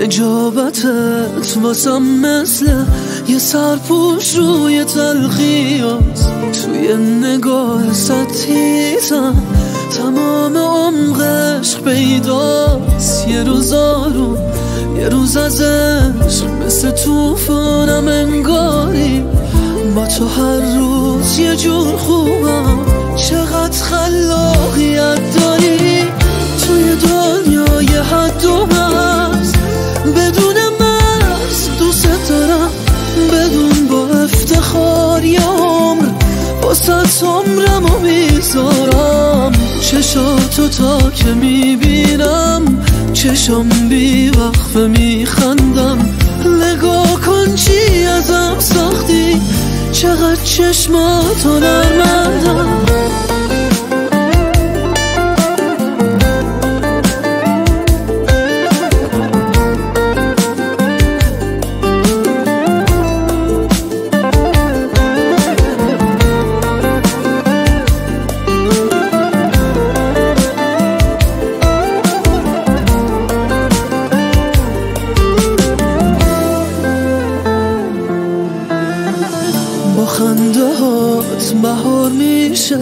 نجابتت واسم مثل یه سرپوش روی تلخیات، توی نگاه ستیزم تمام عمق عشق پیداست. یه روز آروم یه روز از عشق مثل توفانم انگاری، با تو هر روز یه جور خوبم. چقدر خلاقیت داری توی دنیای حد و مرز، بدون مرز دوست دارم، بدون با افتخار یه عمر واسه عمرم و میذارم. چشاتو تا که میبینم چشم بی وقفه میخندم. نگاه کن چی ازم ساختی، چقدر چشماتو نرمدم. با خنده هات بهار میشه،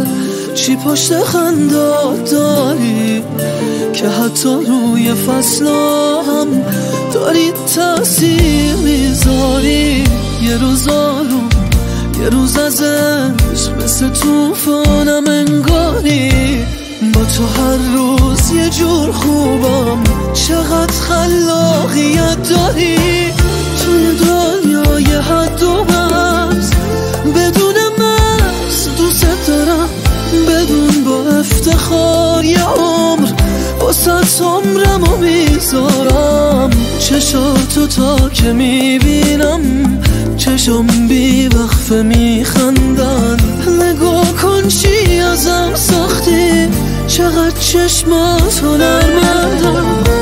چی پشت خندات داری که حتی روی فصلا هم داری تأثیر میذاری. یه روز آروم یه روز از عشق مثل توفانم انگاری، با تو هر روز یه جور خوبم. چقدر خلاقیت داری توی دنیای حد و مرز، بدون مرز دوست دارم، بدون با افتخار یه عمر واسه عمرم و میذارم. چشاتو تا که میبینم چشم بی وقفه میخندن. نگاه کن چی ازم ساختی، چقدر چشماتو نرمدم.